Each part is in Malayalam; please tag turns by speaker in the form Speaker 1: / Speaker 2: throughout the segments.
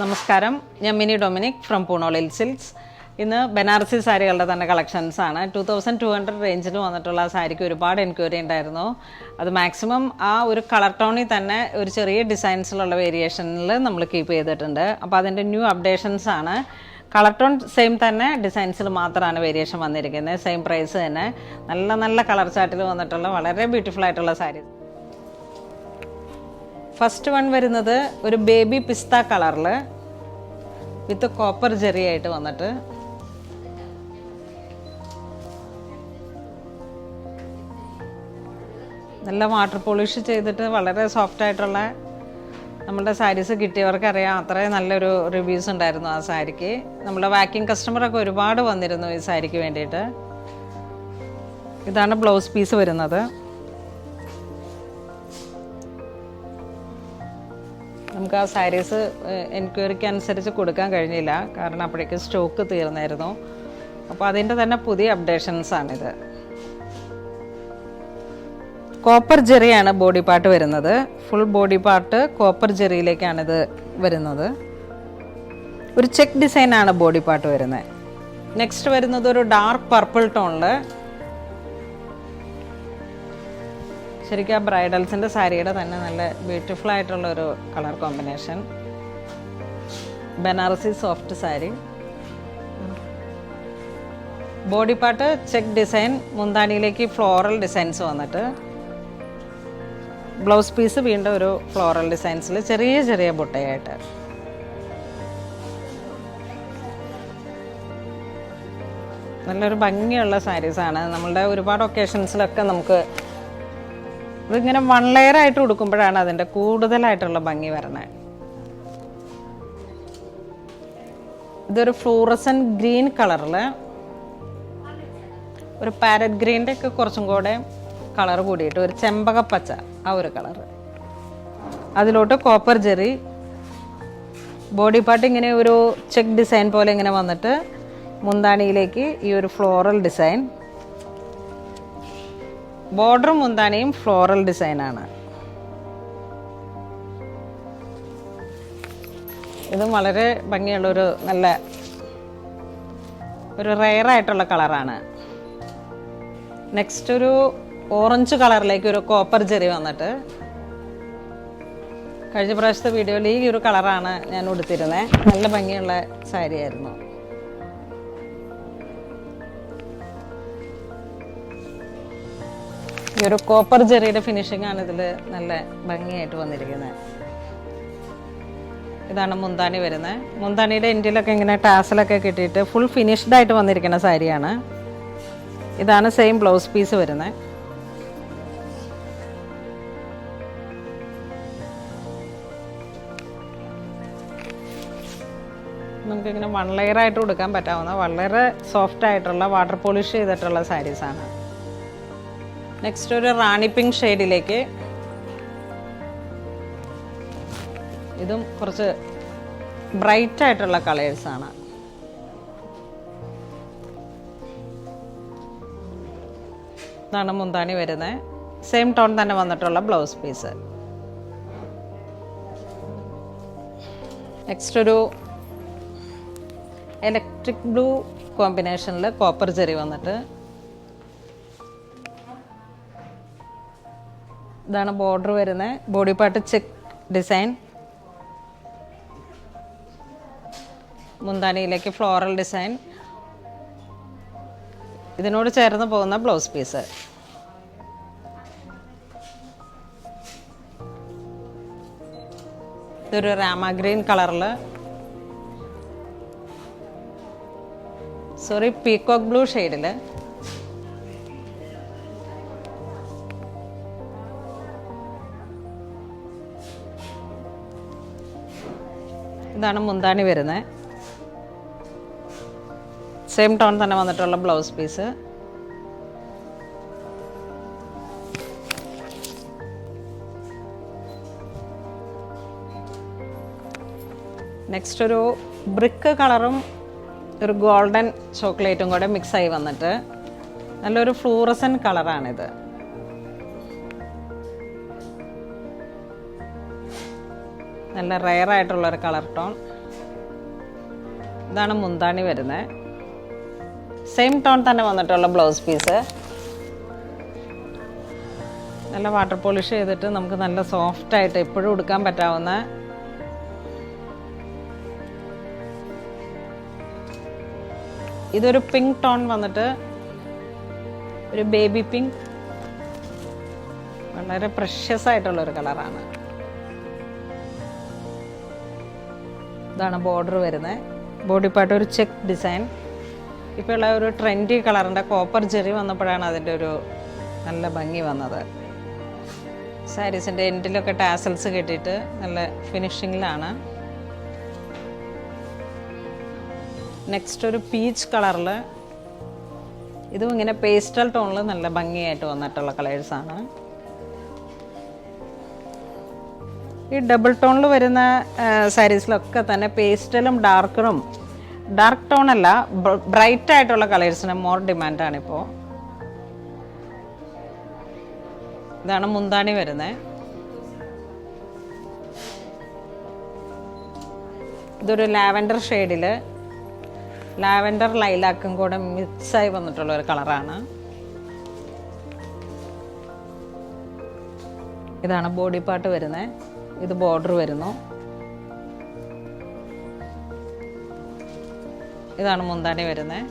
Speaker 1: നമസ്കാരം, ഞാൻ മിനി ഡൊമിനിക് ഫ്രം പൂണോളിൽ സിൽക്സ്. ഇന്ന് ബനാറസി സാരികളുടെ തന്നെ കളക്ഷൻസ് ആണ്. 2200 റേഞ്ചിൽ വന്നിട്ടുള്ള സാരിക്ക് ഒരുപാട് എൻക്വയറി ഉണ്ടായിരുന്നു. അത് മാക്സിമം ആ ഒരു കളർ ടോണിൽ തന്നെ ഒരു ചെറിയ ഡിസൈൻസിലുള്ള വേരിയേഷനിൽ നമ്മൾ കീപ്പ് ചെയ്തിട്ടുണ്ട്. അപ്പോൾ അതിൻ്റെ ന്യൂ അപ്ഡേഷൻസ് ആണ്. കളർ ടോൺ സെയിം തന്നെ, ഡിസൈൻസിൽ മാത്രമാണ് വേരിയേഷൻ വന്നിരിക്കുന്നത്. സെയിം പ്രൈസ് തന്നെ. നല്ല നല്ല കളർ ചാർട്ടിൽ വന്നിട്ടുള്ള വളരെ ബ്യൂട്ടിഫുൾ ആയിട്ടുള്ള സാരി. ഫസ്റ്റ് വൺ വരുന്നത് ഒരു ബേബി പിസ്ത കളറിൽ വിത്ത് കോപ്പർ ജെറി ആയിട്ട് വന്നിട്ട് നല്ല വാട്ടർ പോളിഷ് ചെയ്തിട്ട് വളരെ സോഫ്റ്റ് ആയിട്ടുള്ള നമ്മളുടെ സാരീസ് കിട്ടിയവർക്കറിയാം അത്രയും നല്ലൊരു റിവ്യൂസ് ഉണ്ടായിരുന്നു ആ സാരിക്ക്. നമ്മുടെ വാക്കിംഗ് കസ്റ്റമറൊക്കെ ഒരുപാട് വന്നിരുന്നു ഈ സാരിക്ക് വേണ്ടിയിട്ട്. ഇതാണ് ബ്ലൗസ് പീസ് വരുന്നത്. നമുക്ക് ആ സാരീസ് എൻക്വയറിക്ക് അനുസരിച്ച് കൊടുക്കാൻ കഴിഞ്ഞില്ല, കാരണം അപ്പോഴേക്ക് സ്റ്റോക്ക് തീർന്നായിരുന്നു. അപ്പോൾ അതിൻ്റെ തന്നെ പുതിയ അപ്ഡേഷൻസാണിത്. കോപ്പർ ജെറിയാണ് ബോഡി പാർട്ട് വരുന്നത്. ഫുൾ ബോഡി പാർട്ട് കോപ്പർ ജെറിയിലേക്കാണിത് വരുന്നത്. ഒരു ചെക്ക് ഡിസൈനാണ് ബോഡി പാർട്ട് വരുന്നത്. നെക്സ്റ്റ് വരുന്നത് ഒരു ഡാർക്ക് പർപ്പിൾ ടോണിൽ, ശരിക്കും ആ ബ്രൈഡൽസിൻ്റെ സാരിയുടെ തന്നെ നല്ല ബ്യൂട്ടിഫുൾ ആയിട്ടുള്ളൊരു colour combination. Banarasi soft sari. Body part check design, മുന്താനിയിലേക്ക് ഫ്ലോറൽ ഡിസൈൻസ് വന്നിട്ട്, ബ്ലൗസ് പീസ് വീണ്ടും ഒരു ഫ്ലോറൽ ഡിസൈൻസിൽ ചെറിയ ചെറിയ ബുട്ടയായിട്ട്. നല്ലൊരു ഭംഗിയുള്ള സാരീസാണ്. നമ്മളുടെ ഒരുപാട് ഒക്കേഷൻസിലൊക്കെ നമുക്ക് ഇതിങ്ങനെ വൺ ലെയർ ആയിട്ട് ഉടുക്കുമ്പോഴാണ് അതിൻ്റെ കൂടുതലായിട്ടുള്ള ഭംഗി വരണേ. ഇതൊരു ഫ്ലൂറസൻ ഗ്രീൻ കളറിൽ ഒരു പാരറ്റ് ഗ്രീൻ്റെ ഒക്കെ കുറച്ചും കൂടെ കളർ കൂടിയിട്ട് ഒരു ചെമ്പകപ്പച്ച ആ ഒരു കളറ്. അതിലോട്ട് കോപ്പർ ജെറി, ബോഡി പാർട്ട് ഇങ്ങനെ ഒരു ചെക്ക് ഡിസൈൻ പോലെ ഇങ്ങനെ വന്നിട്ട് മുന്താണിയിലേക്ക് ഈ ഒരു ഫ്ലോറൽ ഡിസൈൻ. ബോർഡറും മുന്താനിയും ഫ്ലോറൽ ഡിസൈനാണ്. ഇതും വളരെ ഭംഗിയുള്ളൊരു നല്ല ഒരു റെയറായിട്ടുള്ള കളറാണ്. നെക്സ്റ്റ് ഒരു ഓറഞ്ച് കളറിലേക്ക് ഒരു കോപ്പർ ജെറി വന്നിട്ട്, കഴിഞ്ഞ പ്രാവശ്യത്തെ വീഡിയോയിൽ ഈ ഒരു കളറാണ് ഞാൻ ഉടുത്തിരുന്നത്. നല്ല ഭംഗിയുള്ള സാരിയായിരുന്നു. ഈ ഒരു കോപ്പർ ജെറിയുടെ ഫിനിഷിംഗ് ആണ് ഇതിൽ നല്ല ഭംഗിയായിട്ട് വന്നിരിക്കുന്നത്. ഇതാണ് മുന്താനി വരുന്നത്. മുന്താനിയുടെ എൻഡിലൊക്കെ ഇങ്ങനെ ടാസലൊക്കെ കിട്ടിയിട്ട് ഫുൾ ഫിനിഷ്ഡ് ആയിട്ട് വന്നിരിക്കുന്ന സാരിയാണ്. ഇതാണ് സെയിം ബ്ലൗസ് പീസ് വരുന്നത്. നമുക്കിങ്ങനെ വൺ ലെയർ ആയിട്ട് കൊടുക്കാൻ പറ്റാവുന്ന വളരെ സോഫ്റ്റ് ആയിട്ടുള്ള വാട്ടർ പോളിഷ് ചെയ്തിട്ടുള്ള സാരീസാണ്. നെക്സ്റ്റ് ഒരു റാണി പിങ്ക് ഷെയ്ഡിലേക്ക്, ഇതും കുറച്ച് ബ്രൈറ്റ് ആയിട്ടുള്ള കളേഴ്സാണ്. ഇതാണ് മുന്താണി വരുന്നത്. സെയിം ടോൺ തന്നെ വന്നിട്ടുള്ള ബ്ലൗസ് പീസ്. നെക്സ്റ്റ് ഒരു ഇലക്ട്രിക് ബ്ലൂ കോമ്പിനേഷനിൽ കോപ്പർ ജെറി വന്നിട്ട്, ഇതാണ് ബോർഡർ വരുന്നത്. ബോഡി പാർട്ട് ചെക്ക് ഡിസൈൻ, മുന്താനിയിലേക്ക് ഫ്ലോറൽ ഡിസൈൻ. ഇതിനോട് ചേർന്ന് പോകുന്ന ബ്ലൗസ് പീസ്. ഇതൊരു രാമ ഗ്രീൻ കളറിൽ, സോറി പീകോക്ക് ബ്ലൂ ഷെയ്ഡിൽ. ഇതാണ് മുന്താണി വരുന്നത്. സെയിം ടോൺ തന്നെ വന്നിട്ടുള്ള ബ്ലൗസ് പീസ്. നെക്സ്റ്റ് ഒരു ബ്രിക്ക് കളറും ഒരു ഗോൾഡൻ ചോക്ലേറ്റും കൂടെ മിക്സ് ആയി വന്നിട്ട് നല്ലൊരു ഫ്ലൂറസൻ കളറാണിത്. നല്ല റെയർ ആയിട്ടുള്ളൊരു കളർ ടോൺ. ഇതാണ് മുന്താണി വരുന്നത്. സെയിം ടോൺ തന്നെ വന്നിട്ടുള്ള ബ്ലൗസ് പീസ്. നല്ല വാട്ടർ പോളിഷ് ചെയ്തിട്ട് നമുക്ക് നല്ല സോഫ്റ്റായിട്ട് എപ്പോഴും ഉടുക്കാൻ പറ്റാവുന്ന ഇതൊരു പിങ്ക് ടോൺ വന്നിട്ട് ഒരു ബേബി പിങ്ക്, വളരെ പ്രഷ്യസ് ആയിട്ടുള്ളൊരു കളറാണ്. ഇതാണ് ബോർഡർ വരുന്നത്. ബോഡി പാർട്ട് ഒരു ചെക്ക് ഡിസൈൻ. ഇപ്പോൾ ഉള്ള ഒരു ട്രെൻഡി കളറിൻ്റെ കോപ്പർ ജെറി വന്നപ്പോഴാണ് അതിൻ്റെ ഒരു നല്ല ഭംഗി വന്നത്. സാരീസിൻ്റെ എൻഡിലൊക്കെ ടാസൽസ് കെട്ടിയിട്ട് നല്ല ഫിനിഷിങ്ങിലാണ്. നെക്സ്റ്റ് ഒരു പീച്ച് കളറിൽ, ഇതും ഇങ്ങനെ പേസ്റ്റൽ ടോണിൽ നല്ല ഭംഗിയായിട്ട് വന്നിട്ടുള്ള കളേഴ്സാണ്. ഈ ഡബിൾ ടോണിൽ വരുന്ന സാരീസിലൊക്കെ തന്നെ പേസ്റ്റലും ഡാർക്ക് ടോൺ അല്ല, ബ്രൈറ്റ് ആയിട്ടുള്ള കളേഴ്സിന് മോർ ഡിമാൻഡാണിപ്പോൾ. ഇതാണ് മുന്താണി വരുന്നത്. ഇതൊരു ലാവൻഡർ ഷെയ്ഡിൽ ലാവൻഡർ ലൈലാക്കും കൂടെ മിക്സായി വന്നിട്ടുള്ള ഒരു കളറാണ്. ഇതാണ് ബോഡി പാർട്ട് വരുന്നത്. ഇത് ബോർഡർ വരുന്നു. ഇതാണ് മുന്താണി വരുന്നത്.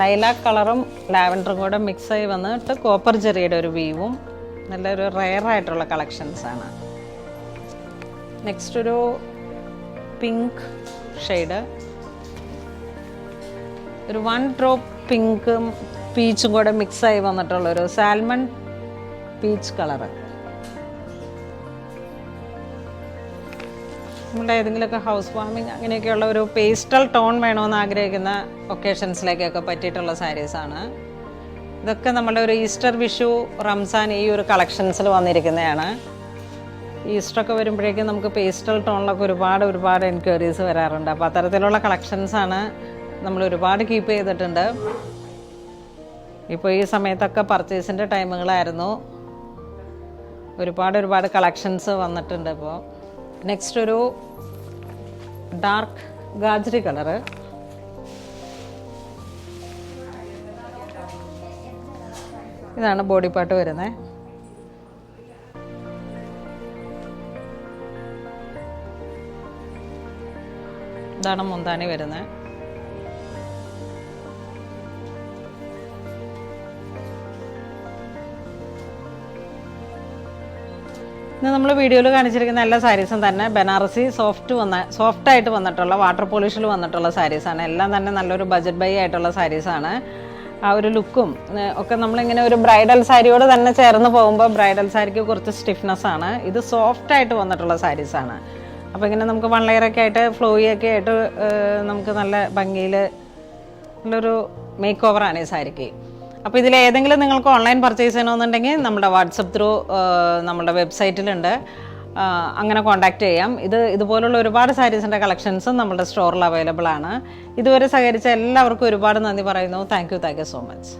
Speaker 1: ലൈലാക്ക് കളറും ലാവൻഡറും കൂടെ മിക്സായി വന്നിട്ട് കോപ്പർ ജെറിയുടെ ഒരു വീവും, നല്ലൊരു റെയർ ആയിട്ടുള്ള കളക്ഷൻസാണ്. നെക്സ്റ്റ് ഒരു പിങ്ക് ഷെയ്ഡ്, ഒരു 1 ഡ്രോപ്പ് പിങ്കും പീച്ചും കൂടെ മിക്സായി വന്നിട്ടുള്ളൊരു സാൽമൺ പീച്ച് കളറ്. നമ്മുടെ ഏതെങ്കിലുമൊക്കെ ഹൗസ് വാമിങ് അങ്ങനെയൊക്കെയുള്ള ഒരു പേസ്റ്റൽ ടോൺ വേണമെന്ന് ആഗ്രഹിക്കുന്ന ഒക്കേഷൻസിലേക്കൊക്കെ പറ്റിയിട്ടുള്ള സാരീസാണ്. ഇതൊക്കെ നമ്മുടെ ഒരു ഈസ്റ്റർ, വിഷു, റംസാൻ ഈ ഒരു കളക്ഷൻസിൽ വന്നിരിക്കുന്നതാണ്. ഈസ്റ്ററൊക്കെ വരുമ്പോഴേക്കും നമുക്ക് പേസ്റ്റൽ ടോണിലൊക്കെ ഒരുപാട് എൻക്വയറീസ് വരാറുണ്ട്. അപ്പോൾ അത്തരത്തിലുള്ള കളക്ഷൻസാണ് നമ്മൾ ഒരുപാട് കീപ്പ് ചെയ്തിട്ടുണ്ട്. ഇപ്പോൾ ഈ സമയത്തൊക്കെ പർച്ചേസിൻ്റെ ടൈമുകളായിരുന്നു. ഒരുപാട് കളക്ഷൻസ് വന്നിട്ടുണ്ട് ഇപ്പോൾ. നെക്സ്റ്റ് ഒരു ഡാർക്ക് ഗാജറി കളറ്. ഇതാണ് ബോഡി പാർട്ട് വരുന്നത്. ഇതാണ് മുന്താണി വരുന്നത്. ഇന്ന് നമ്മൾ വീഡിയോയിൽ കാണിച്ചിരിക്കുന്ന എല്ലാ സാരീസും തന്നെ ബനാറസി സോഫ്റ്റായിട്ട് വന്നിട്ടുള്ള വാട്ടർ പോളിഷിൽ വന്നിട്ടുള്ള സാരീസാണ്. എല്ലാം തന്നെ നല്ലൊരു ബജറ്റ് ബൈ ആയിട്ടുള്ള സാരീസാണ്. ആ ഒരു ലുക്കും ഒക്കെ നമ്മളിങ്ങനെ ഒരു ബ്രൈഡൽ സാരിയോട് തന്നെ ചേർന്ന് പോകുമ്പോൾ ബ്രൈഡൽ സാരിക്ക് കുറച്ച് സ്റ്റിഫ്നെസ് ആണ്. ഇത് സോഫ്റ്റായിട്ട് വന്നിട്ടുള്ള സാരീസാണ്. അപ്പോൾ ഇങ്ങനെ നമുക്ക് 1 ലെയറൊക്കെ ആയിട്ട് ഫ്ലോയിയൊക്കെ ആയിട്ട് നമുക്ക് നല്ല ഭംഗിയിൽ നല്ലൊരു മേക്ക് ഓവറാണ് ഈ സാരിക്ക്. അപ്പോൾ ഇതിലേതെങ്കിലും നിങ്ങൾക്ക് ഓൺലൈൻ പർച്ചേസ് ചെയ്യണമെന്നുണ്ടെങ്കിൽ നമ്മുടെ വാട്സപ്പ് ത്രൂ നമ്മുടെ വെബ്സൈറ്റിലുണ്ട്, അങ്ങനെ കോൺടാക്റ്റ് ചെയ്യാം. ഇതുപോലുള്ള ഒരുപാട് സാരീസിൻ്റെ കളക്ഷൻസും നമ്മുടെ സ്റ്റോറിൽ അവൈലബിൾ ആണ്. ഇതുവരെ സഹകരിച്ച എല്ലാവർക്കും ഒരുപാട് നന്ദി പറയുന്നു. Thank you so much.